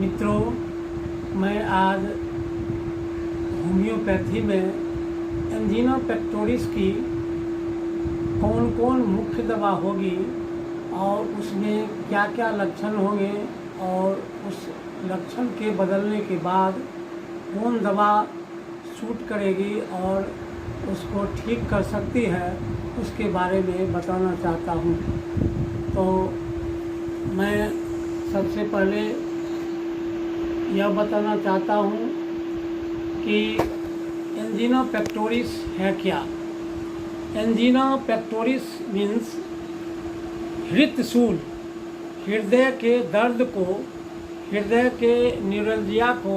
मित्रों, मैं आज होम्योपैथी में एंजीना पेक्टोरिस की कौन कौन मुख्य दवा होगी और उसमें क्या क्या लक्षण होंगे और उस लक्षण के बदलने के बाद कौन दवा सूट करेगी और उसको ठीक कर सकती है, उसके बारे में बताना चाहता हूँ। तो मैं सबसे पहले यह बताना चाहता हूँ कि एंजीना पेक्टोरिस है क्या। एंजीना पेक्टोरिस मीन्स हृतशूल, हृदय के दर्द को, हृदय के न्यूरल्जिया को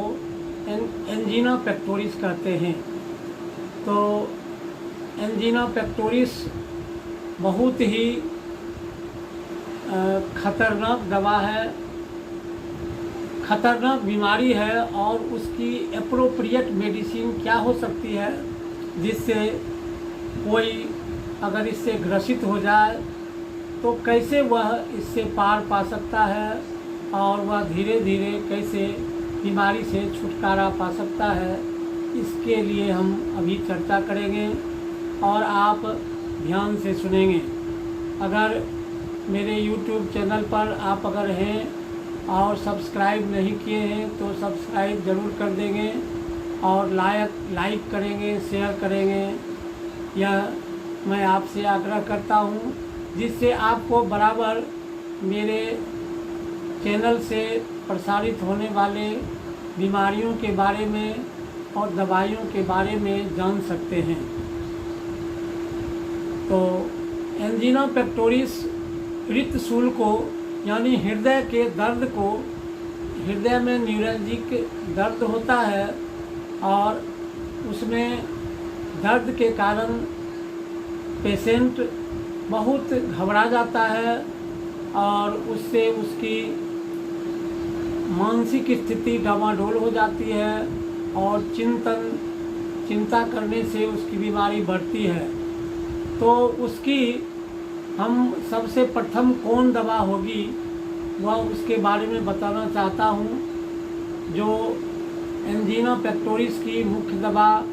एंजीना पेक्टोरिस कहते हैं। तो एंजीना पेक्टोरिस बहुत ही खतरनाक दवा है, खतरनाक बीमारी है और उसकी एप्रोप्रिएट मेडिसिन क्या हो सकती है जिससे कोई अगर इससे ग्रसित हो जाए तो कैसे वह इससे पार पा सकता है और वह धीरे धीरे कैसे बीमारी से छुटकारा पा सकता है, इसके लिए हम अभी चर्चा करेंगे और आप ध्यान से सुनेंगे। अगर मेरे YouTube चैनल पर आप अगर हैं और सब्सक्राइब नहीं किए हैं तो सब्सक्राइब ज़रूर कर देंगे और लाइक करेंगे, शेयर करेंगे, यह मैं आपसे आग्रह करता हूँ, जिससे आपको बराबर मेरे चैनल से प्रसारित होने वाले बीमारियों के बारे में और दवाइयों के बारे में जान सकते हैं। तो एंजीना पेक्टोरिस हृतशूल को यानी हृदय के दर्द को, हृदय में न्यूरल्जिक दर्द होता है और उसमें दर्द के कारण पेशेंट बहुत घबरा जाता है और उससे उसकी मानसिक स्थिति डामाडोल हो जाती है और चिंता करने से उसकी बीमारी बढ़ती है। तो उसकी हम सबसे प्रथम कौन दवा होगी वह उसके बारे में बताना चाहता हूँ। जो एंजीना पेक्टोरिस की मुख्य दवा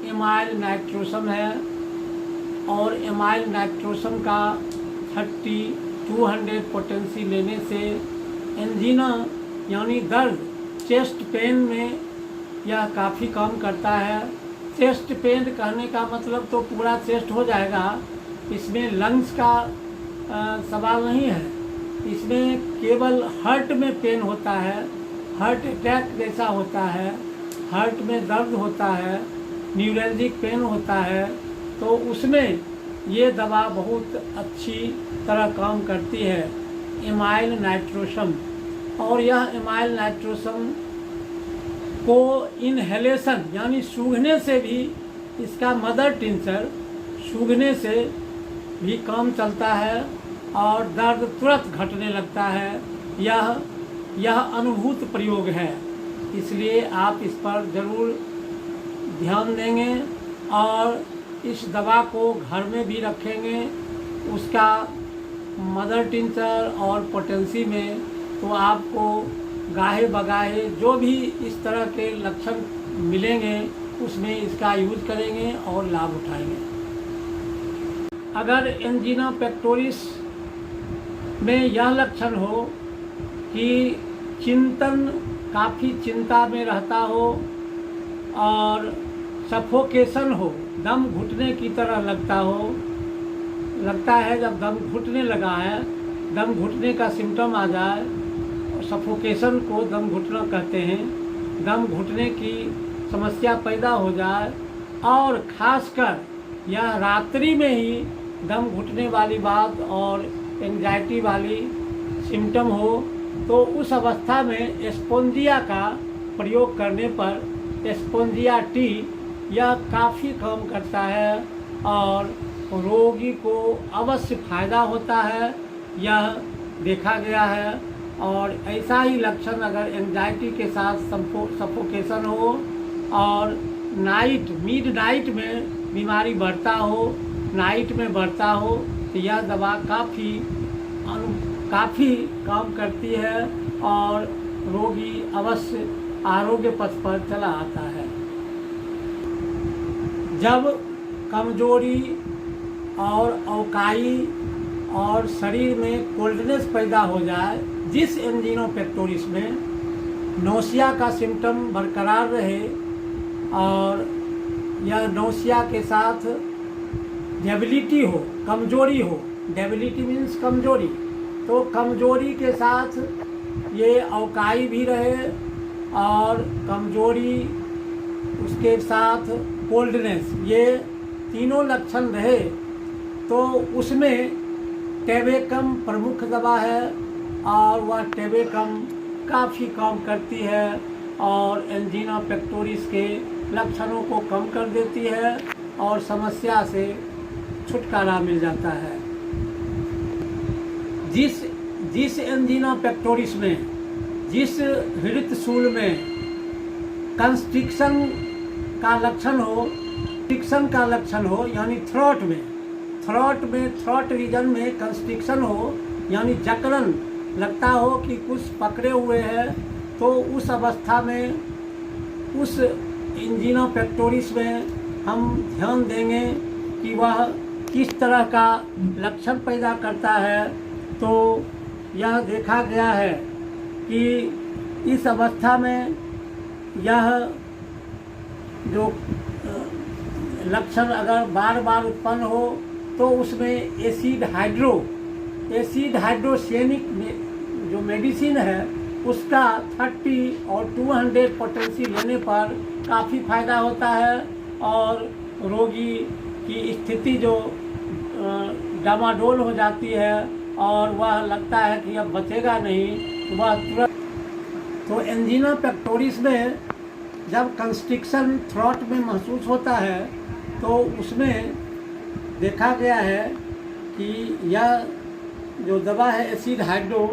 एमाइल नाइट्रोसम है और एमाइल नाइट्रोसम का 3200 पोटेंसी लेने से एंजीना यानी दर्द, चेस्ट पेन में यह काफ़ी कम करता है। चेस्ट पेन कहने का मतलब तो पूरा चेस्ट हो जाएगा, इसमें लंग्स का सवाल नहीं है, इसमें केवल हार्ट में पेन होता है, हार्ट अटैक जैसा होता है, हार्ट में दर्द होता है, न्यूरल्जिक पेन होता है, तो उसमें ये दवा बहुत अच्छी तरह काम करती है, एमाइल नाइट्रोसम। और यह एमाइल नाइट्रोसम को इनहेलेशन यानी सूंघने से भी, इसका मदर टिंचर सूंघने से भी काम चलता है और दर्द तुरंत घटने लगता है। यह अनुभूत प्रयोग है, इसलिए आप इस पर ज़रूर ध्यान देंगे और इस दवा को घर में भी रखेंगे। उसका मदर टिंचर और पोटेंसी में तो आपको गाहे बगाहे जो भी इस तरह के लक्षण मिलेंगे उसमें इसका यूज करेंगे और लाभ उठाएंगे। अगर एंजीना पेक्टोरिस में यह लक्षण हो कि चिंतन, काफ़ी चिंता में रहता हो और सफोकेशन हो, दम घुटने की तरह लगता है जब दम घुटने लगा है, दम घुटने का सिम्टम आ जाए, सफोकेशन को दम घुटना कहते हैं, दम घुटने की समस्या पैदा हो जाए और ख़ासकर यह रात्रि में ही दम घुटने वाली बात और एंजाइटी वाली सिम्टम हो, तो उस अवस्था में स्पोंजिया का प्रयोग करने पर स्पोंजिया टी यह काफ़ी काम करता है और रोगी को अवश्य फ़ायदा होता है, यह देखा गया है। और ऐसा ही लक्षण अगर एंजाइटी के साथ सफोकेशन हो और मिड नाइट में बीमारी बढ़ता हो, नाइट में बढ़ता हो, तो यह दवा काफ़ी काम करती है और रोगी अवश्य आरोग्य पथ पर चला आता है। जब कमजोरी और अवकाई और शरीर में कोल्डनेस पैदा हो जाए, जिस एंजिना पेक्टोरिस में नौसिया का सिम्टम बरकरार रहे और यह नौसिया के साथ डेबिलिटी हो, कमजोरी हो, डेबिलिटी मीन्स कमजोरी, तो कमजोरी के साथ ये अवकाई भी रहे और कमजोरी उसके साथ कोल्डनेस, ये तीनों लक्षण रहे, तो उसमें टेबेकम प्रमुख दवा है और वह टेबेकम काफ़ी काम करती है और एंजिना पेक्टोरिस के लक्षणों को कम कर देती है और समस्या से छुटकारा मिल जाता है। जिस एंजिना पेक्टोरिस में, जिस हृदयशूल में कंस्ट्रिक्शन का लक्षण हो, यानी थ्रोट रीजन में कंस्ट्रिक्शन हो, यानी जकड़न लगता हो कि कुछ पकड़े हुए है, तो उस अवस्था में उस एंजिना पेक्टोरिस में हम ध्यान देंगे कि वह किस तरह का लक्षण पैदा करता है। तो यह देखा गया है कि इस अवस्था में यह जो लक्षण अगर बार बार उत्पन्न हो तो उसमें एसिड हाइड्रोसियनिक जो मेडिसिन है उसका 30 और 200 पोटेंसी लेने पर काफ़ी फायदा होता है और रोगी की स्थिति जो डामाडोल हो जाती है और वह लगता है कि अब बचेगा नहीं, तो वह तुरंत। तो एंजिना पेक्टोरिस में जब कंस्ट्रिक्शन थ्रोट में महसूस होता है तो उसमें देखा गया है कि यह जो दवा है एसिड हाइड्रो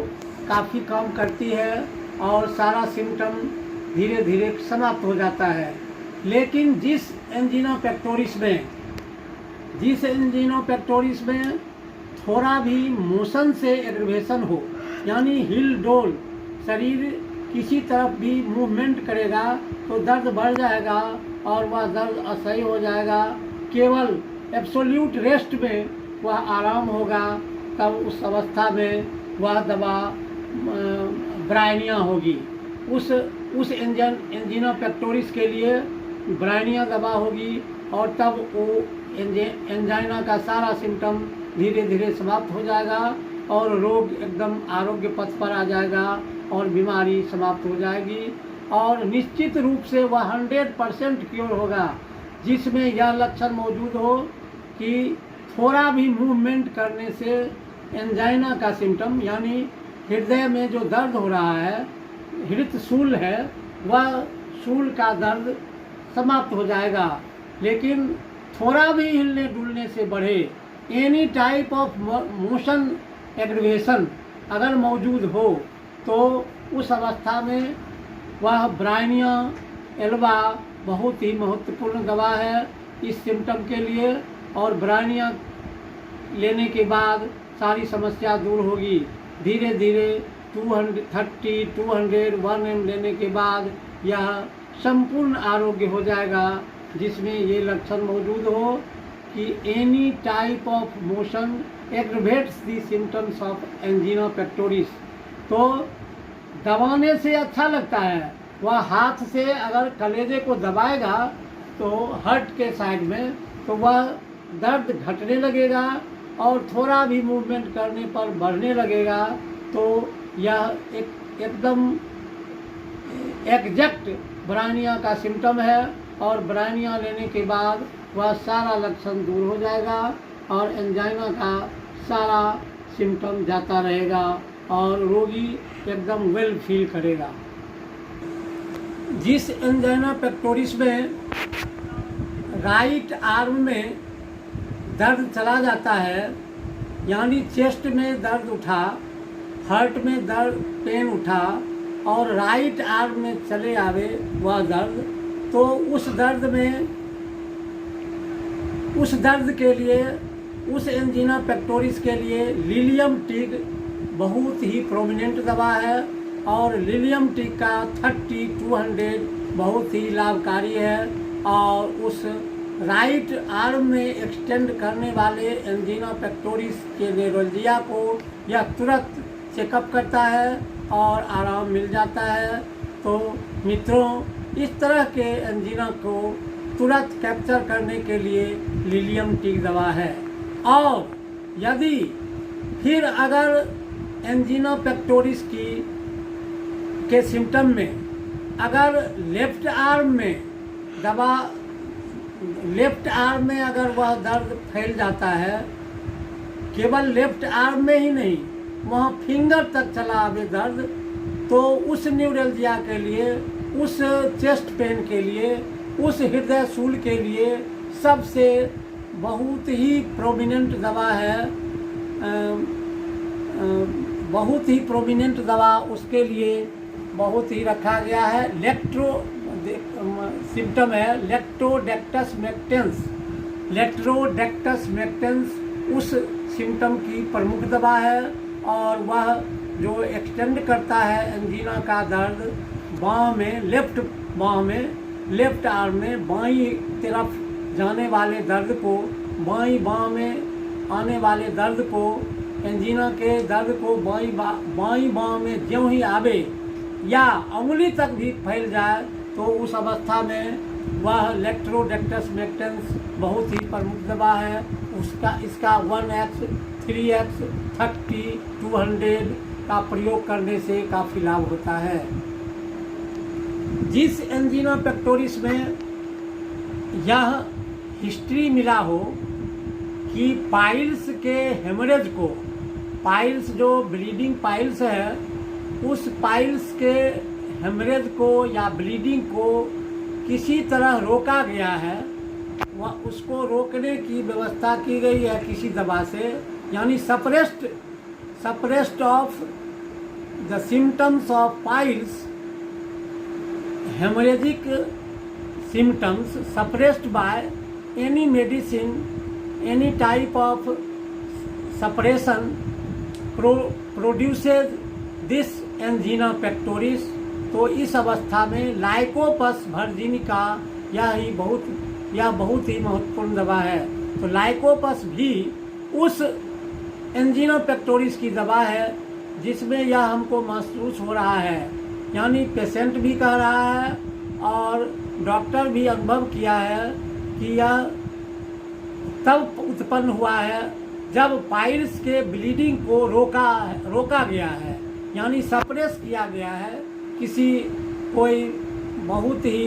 काफ़ी काम करती है और सारा सिम्टम धीरे धीरे समाप्त हो जाता है। लेकिन जिस एंजिना पेक्टोरिस में थोड़ा भी मोशन से एग्रवेशन हो, यानी हिल डोल, शरीर किसी तरफ भी मूवमेंट करेगा तो दर्द बढ़ जाएगा और वह दर्द असह्य हो जाएगा, केवल एब्सोल्यूट रेस्ट में वह आराम होगा, तब उस अवस्था में वह दवा ब्रायनिया होगी। उस एंजिना पेक्टोरिस के लिए ब्रायनिया दवा होगी और तब वो एंजाइना का सारा सिम्टम धीरे धीरे समाप्त हो जाएगा और रोग एकदम आरोग्य पथ पर आ जाएगा और बीमारी समाप्त हो जाएगी और निश्चित रूप से वह 100% क्योर होगा, जिसमें यह लक्षण मौजूद हो कि थोड़ा भी मूवमेंट करने से एंजाइना का सिम्टम, यानी हृदय में जो दर्द हो रहा है, हृदयशूल है, वह शूल का दर्द समाप्त हो जाएगा। लेकिन थोड़ा भी हिलने डुलने से बढ़े, any type of motion aggravation अगर मौजूद हो तो उस अवस्था में वह ब्रायनिया एल्बा बहुत ही महत्वपूर्ण दवा है इस सिम्टम के लिए और ब्रायनिया लेने के बाद सारी समस्या दूर होगी। धीरे धीरे 230, 200, 1 लेने के बाद यह संपूर्ण आरोग्य हो जाएगा, जिसमें ये लक्षण मौजूद हो कि any type of motion aggravates the symptoms of angina pectoris. तो दबाने से अच्छा लगता है, वह हाथ से अगर कलेजे को दबाएगा तो हर्ट के साइड में, तो वह दर्द घटने लगेगा और थोड़ा भी मूवमेंट करने पर बढ़ने लगेगा। तो यह एकदम एग्जैक्ट ब्रायनिया का सिम्टम है और ब्रायनिया लेने के बाद वह सारा लक्षण दूर हो जाएगा और एंजाइना का सारा सिम्टम जाता रहेगा और रोगी एकदम वेल फील करेगा। जिस एंजाइना पेक्टोरिस में राइट आर्म में दर्द चला जाता है, यानी चेस्ट में दर्द उठा, हार्ट में दर्द पेन उठा और राइट आर्म में चले आवे वह दर्द, तो उस दर्द के लिए, उस एंजिना पेक्टोरिस के लिए लिलियम टिग बहुत ही प्रोमिनेंट दवा है और लिलियम टीका 30-200 बहुत ही लाभकारी है। और उस राइट आर्म में एक्सटेंड करने वाले एंजीना पेक्टोरिस के नेरोलजिया को यह तुरंत चेकअप करता है और आराम मिल जाता है। तो मित्रों, इस तरह के एंजीना को तुरंत कैप्चर करने के लिए लिलियम टिक दवा है। और यदि फिर अगर एंजीना पेक्टोरिस के सिम्टम में अगर लेफ्ट आर्म में अगर वह दर्द फैल जाता है, केवल लेफ्ट आर्म में ही नहीं, वहाँ फिंगर तक चला आवे दर्द, तो उस न्यूरल्जिया के लिए, उस चेस्ट पेन के लिए, उस हृदय शूल के लिए सबसे बहुत ही प्रोमिनेंट दवा है, बहुत ही प्रोमिनेंट दवा उसके लिए बहुत ही रखा गया है। सिम्टम है लेक्टोडेक्टस मेक्टेंस उस सिम्टम की प्रमुख दवा है। और वह जो एक्सटेंड करता है एंजीना का दर्द बाँह में, लेफ्ट आर्म में बाईं तरफ जाने वाले दर्द को, बाईं बाँह में आने वाले दर्द को, एंजीना के दर्द को बाईं बाँह में ज्यों ही आवे या उंगली तक भी फैल जाए, तो उस अवस्था में वह लेक्टोडेक्टस मेक्टेंस बहुत ही प्रमुख दवा है। इसका 1x, 3x, 30, 200 का प्रयोग करने से काफ़ी लाभ होता है। जिस एंजीना पेक्टोरिस में यह हिस्ट्री मिला हो कि पाइल्स के हेमरेज को, पाइल्स जो ब्लीडिंग पाइल्स है, उस पाइल्स के हेमरेज को या ब्लीडिंग को किसी तरह रोका गया है, वह उसको रोकने की व्यवस्था की गई है किसी दवा से, यानी suppressed of the symptoms of piles, haemorrhagic symptoms suppressed by any medicine, any type of suppression produces this angina pectoris. तो इस अवस्था में लाइकोपस वर्जिनिका यह बहुत ही महत्वपूर्ण दवा है। तो लाइकोपस भी उस एंजीना पेक्टोरिस की दवा है जिसमें यह हमको महसूस हो रहा है, यानी पेशेंट भी कह रहा है और डॉक्टर भी अनुभव किया है कि यह तब उत्पन्न हुआ है जब पाइल्स के ब्लीडिंग को रोका गया है, यानी सप्रेस किया गया है कोई बहुत ही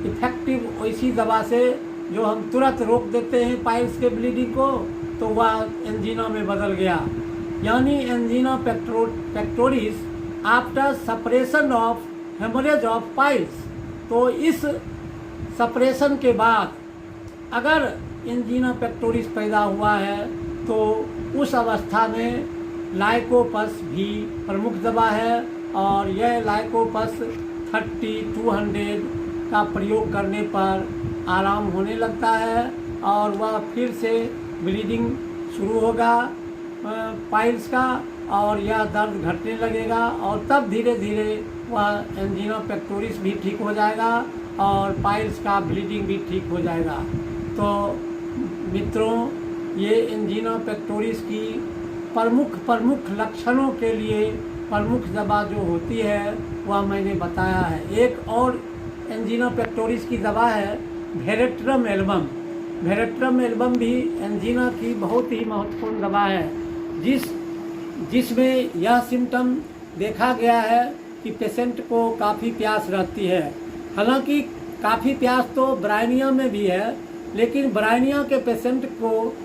इफेक्टिव ऐसी दवा से जो हम तुरंत रोक देते हैं पाइल्स के ब्लीडिंग को, तो वह एंजीना में बदल गया। यानी angina pectoris after suppression of haemorrhage of piles. तो इस सप्रेशन के बाद अगर एंजीना पेक्टोरिस पैदा हुआ है तो उस अवस्था में लाइकोपस भी प्रमुख दवा है। और यह लाइकोपस 30-200 का प्रयोग करने पर आराम होने लगता है और वह फिर से ब्लीडिंग शुरू होगा पाइल्स का, और यह दर्द घटने लगेगा और तब धीरे धीरे वह एंजीना पेक्टोरिस भी ठीक हो जाएगा और पाइल्स का ब्लीडिंग भी ठीक हो जाएगा। तो मित्रों, ये एंजीना पेक्टोरिस की प्रमुख लक्षणों के लिए प्रमुख दवा जो होती है वह मैंने बताया है। एक और एंजीना पेक्टोरिस की दवा है वेरेट्रम एल्बम भी एंजीना की बहुत ही महत्वपूर्ण दवा है, जिसमें यह सिम्टम देखा गया है कि पेशेंट को काफ़ी प्यास रहती है। हालांकि काफ़ी प्यास तो ब्राइनिया में भी है, लेकिन ब्राइनिया के पेशेंट को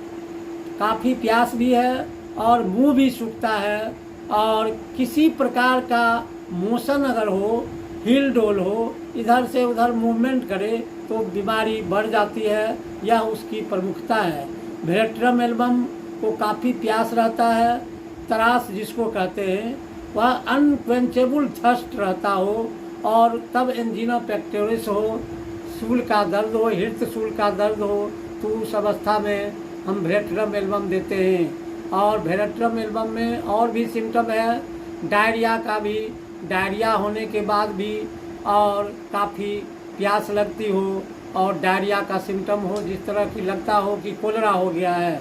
काफ़ी प्यास भी है और मुंह भी सूखता है, और किसी प्रकार का मोशन अगर हो, हिल डोल हो, इधर से उधर मूवमेंट करे तो बीमारी बढ़ जाती है। यह उसकी प्रमुखता है। वेरेट्रम एल्बम को काफ़ी प्यास रहता है, तरास जिसको कहते हैं, वह अनक्वेंचेबल थर्स्ट रहता हो, और तब एंजीना पेक्टोरिस हो, सूल का दर्द हो, हृदय सूल का दर्द हो, तो उस अवस्था में हम वेरेट्रम एल्बम देते हैं। और वेरेट्रम एल्बम में और भी सिम्टम है, डायरिया का भी डायरिया होने के बाद भी और काफ़ी प्यास लगती हो और डायरिया का सिम्टम हो, जिस तरह की लगता हो कि कोलरा हो गया है,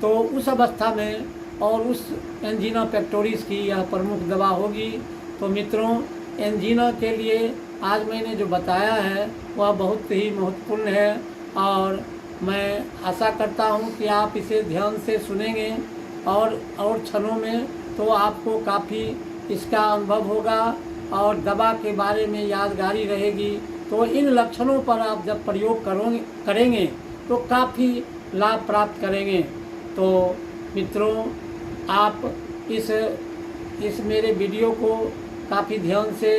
तो उस अवस्था में और उस एंजीना पेक्टोरिस की यह प्रमुख दवा होगी। तो मित्रों, एंजीना के लिए आज मैंने जो बताया है वह बहुत ही महत्वपूर्ण है और मैं आशा करता हूं कि आप इसे ध्यान से सुनेंगे और क्षणों में तो आपको काफ़ी इसका अनुभव होगा और दवा के बारे में यादगारी रहेगी। तो इन लक्षणों पर आप जब प्रयोग करेंगे तो काफ़ी लाभ प्राप्त करेंगे। तो मित्रों, आप इस मेरे वीडियो को काफ़ी ध्यान से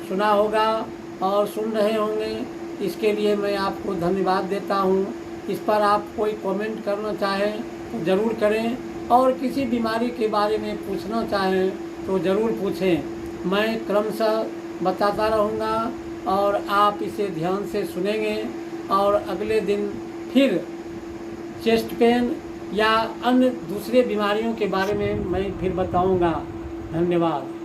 सुना होगा और सुन रहे होंगे, इसके लिए मैं आपको धन्यवाद देता हूँ। इस पर आप कोई कमेंट करना चाहें तो ज़रूर करें और किसी बीमारी के बारे में पूछना चाहें तो ज़रूर पूछें। मैं क्रमशः बताता रहूँगा और आप इसे ध्यान से सुनेंगे और अगले दिन फिर चेस्ट पेन या अन्य दूसरे बीमारियों के बारे में मैं फिर बताऊँगा। धन्यवाद।